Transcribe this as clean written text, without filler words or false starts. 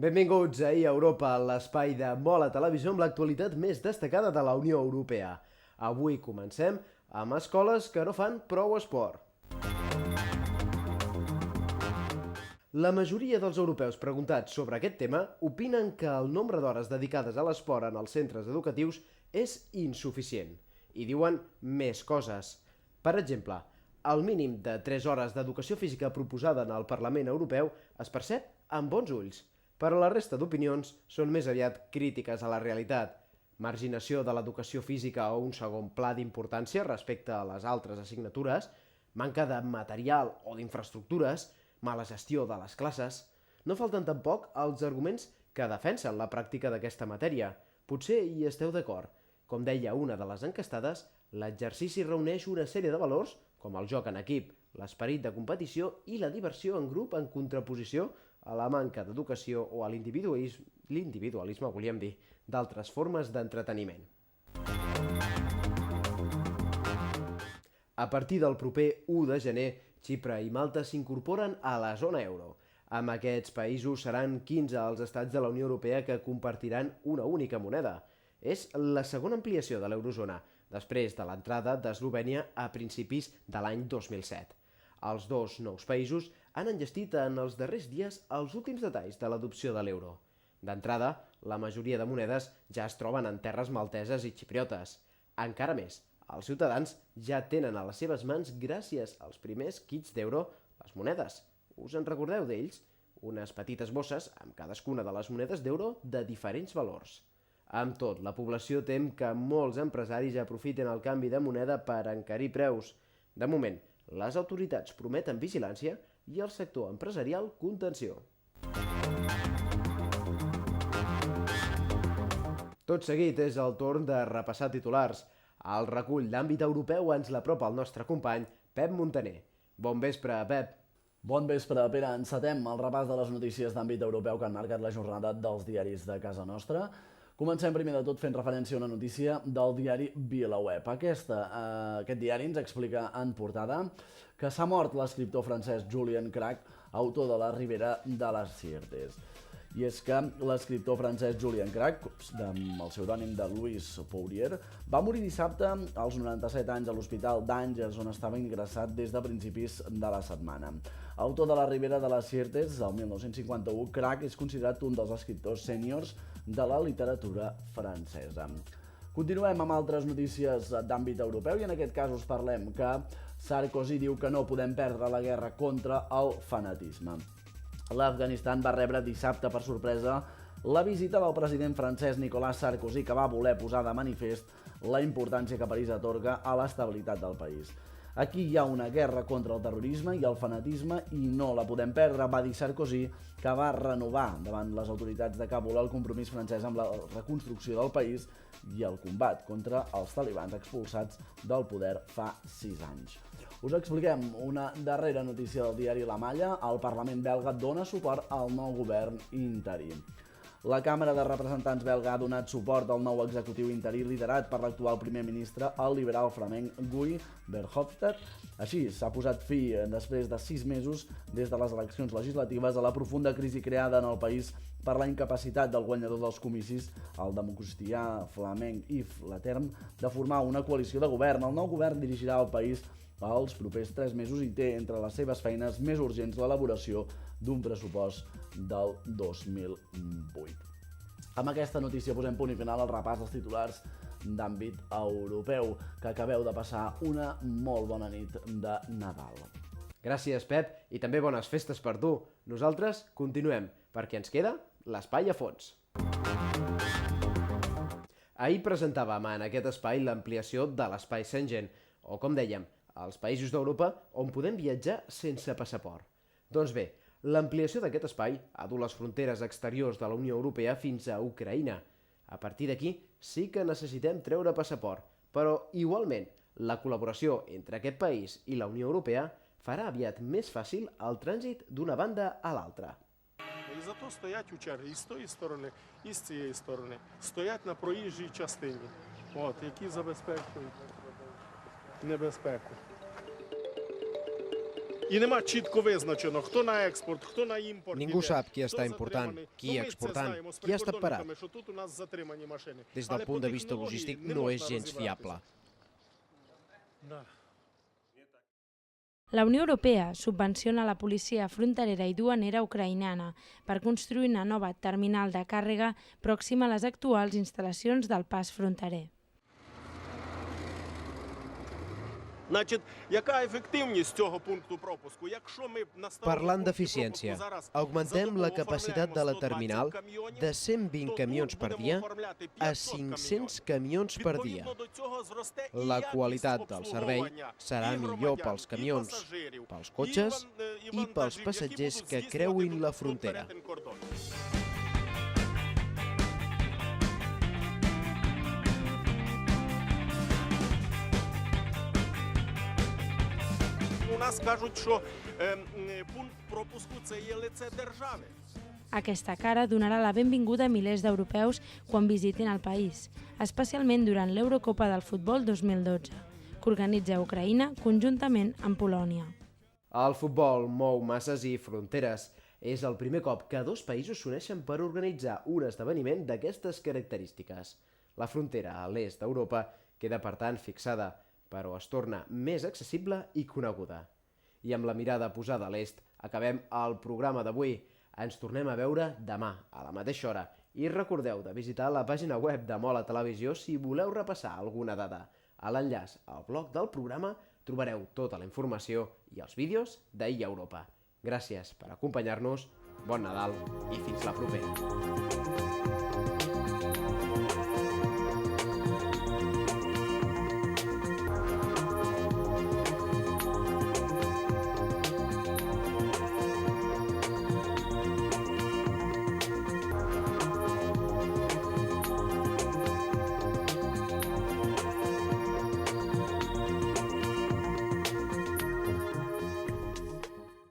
Benvinguts a Europa, l'espai de Mola Televisió amb l'actualitat més destacada de la Unió Europea. Avui comencem amb escoles que no fan prou esport. La majoria dels europeus preguntats sobre aquest tema opinen que el nombre d'hores dedicades a l'esport en els centres educatius és insuficient i diuen més coses. Per exemple, el mínim de 3 hores d'educació física proposada en el Parlament Europeu es percep amb bons ulls, però la resta d'opinions són més aviat crítiques a la realitat. Marginació de l'educació física o un segon pla d'importància respecte a les altres assignatures, manca de material o d'infraestructures, mala gestió de les classes. No falten tampoc els arguments que defensen la pràctica d'aquesta matèria. Potser hi esteu d'acord. Com deia una de les enquestades, l'exercici reuneix una sèrie de valors com el joc en equip, l'esperit de competició i la diversió en grup en contraposició a la manca d'educació o a l'individualisme, volíem dir, d'altres formes d'entreteniment. A partir del proper 1 de gener, Xipre i Malta s'incorporen a la zona euro. Amb aquests països seran 15 els estats de la Unió Europea que compartiran una única moneda. És la segona ampliació de l'eurozona, després de l'entrada d'Eslovènia a principis de l'any 2007. Els dos nous països han enllestit en els darrers dies els últims detalls de l'adopció de l'euro. D'entrada, la majoria de monedes ja es troben en terres malteses i xipriotes. Encara més, els ciutadans ja tenen a les seves mans, gràcies als primers kits d'euro, les monedes. Us en recordeu d'ells? Unes petites bosses amb cadascuna de les monedes d'euro de diferents valors. Amb tot, la població tem que molts empresaris aprofiten el canvi de moneda per encarir preus. De moment, les autoritats prometen vigilància i el sector empresarial contenció. Tot seguit és el torn de repassar titulars. El recull d'àmbit europeu ens l'apropa el nostre company Pep Montaner. Bon vespre, Pep. Bon vespre, Pere. Encetem el repàs de les notícies d'àmbit europeu que han marcat la jornada dels diaris de casa nostra. Comencem primer de tot fent referència a una notícia del diari VilaWeb. Aquest diari ens explica en portada que s'ha mort l'escriptor francès Julien Gracq, autor de La Ribera de les Sirtes. I és que l'escriptor francès Julien Gracq, amb el pseudònim de Louis Pourier, va morir dissabte als 97 anys a l'Hospital d'Angers, on estava ingressat des de principis de la setmana. Autor de La Ribera de les Sirtes, el 1951, Gracq és considerat un dels escriptors sèniors de la literatura francesa. Continuem amb altres notícies d'àmbit europeu i en aquest cas us parlem que Sarkozy diu que no podem perdre la guerra contra el fanatisme. L'Afganistan va rebre dissabte per sorpresa la visita del president francès Nicolas Sarkozy, que va voler posar de manifest la importància que París atorga a l'estabilitat del país. Aquí hi ha una guerra contra el terrorisme i el fanatisme i no la podem perdre, va dir Sarkozy, que va renovar davant les autoritats de Kabul el compromís francès amb la reconstrucció del país i el combat contra els talibans expulsats del poder fa 6 anys. Us expliquem una darrera notícia del diari La Malla. El Parlament belga dona suport al nou govern interí. La Càmera de Representants belga ha donat suport al nou executiu interí liderat per l'actual primer ministre, el liberal flamenc Guy Verhofstadt. Així, s'ha posat fi, després de 6 mesos des de les eleccions legislatives, a la profunda crisi creada en el país per la incapacitat del guanyador dels comicis, el democristià flamenc Yves Leterme, de formar una coalició de govern. El nou govern dirigirà el país els propers 3 mesos i té entre les seves feines més urgents l'elaboració d'un pressupost del 2008. Amb aquesta notícia posem punt i final al repàs dels titulars d'àmbit europeu, que acabeu de passar una molt bona nit de Nadal. Gràcies, Pep, i també bones festes per tu. Nosaltres continuem, perquè ens queda l'espai a fons. Ahir presentàvem en aquest espai l'ampliació de l'espai Schengen, o com dèiem, als països d'Europa on podem viatjar sense passaport. Doncs bé, l'ampliació d'aquest espai ha dut les fronteres exteriors de la Unió Europea fins a Ucraïna. A partir d'aquí sí que necessitem treure passaport, però igualment la col·laboració entre aquest país i la Unió Europea farà aviat més fàcil el trànsit d'una banda a l'altra. І зато стоять у черзі і з тої сторони, і з цієї сторони. Стоять на проїжджій частині, які забезпечують небезпеку. І нема чітко визначено, хто на експорт, хто на імпорт. Ningú іде, sap qui хто està important, затриманий. qui Ну, ми це exportant, знаємо з qui ha estat прикордонниками, parat. що тут у нас затримані машини. Des Але del по punt de vista технології logístic не no можна és gens розібратися. fiable. La Unió Europea subvenciona la policia fronterera i duanera ucraïnana per construir una nova terminal de càrrega pròxima a les actuals instal·lacions del pas fronterer. Значить, яка ефективність цього пункту пропуску? Якщо ми на старому Parlant пункті d'eficiència, пропуску зараз augmentem за la добу capacitat de la оформляємо terminal 120 камйонів, de 120 то camions тут per будемо dia оформляти a 500 500 камйонів. camions per dia. Відповідно до цього зросте і La якість qualitat del servei обслуговування serà і millor громадян, pels і camions, пасажирів, pels і cotxes і i pels вантажів, passatgers які будуть que здійснювати creuin la тут frontera. перетин кордону. У нас кажуть, що пункт пропуску – це є лице держави. Aquesta cara donarà la benvinguda a milers d'europeus quan visitin el país, especialment durant l'Eurocopa del Futbol 2012, que organitza Ucraïna conjuntament amb Polònia. El futbol mou masses i fronteres. És el primer cop que dos països s'uneixen per organitzar un esdeveniment d'aquestes característiques. La frontera a l'est d'Europa queda, per tant, fixada, però es torna més accessible i coneguda. I amb la mirada posada a l'est, acabem el programa d'avui. Ens tornem a veure demà, a la mateixa hora. I recordeu de visitar la pàgina web de Mola Televisió si voleu repassar alguna dada. A l'enllaç al blog del programa trobareu tota la informació i els vídeos d'Ia Europa. Gràcies per acompanyar-nos, bon Nadal i fins la propera.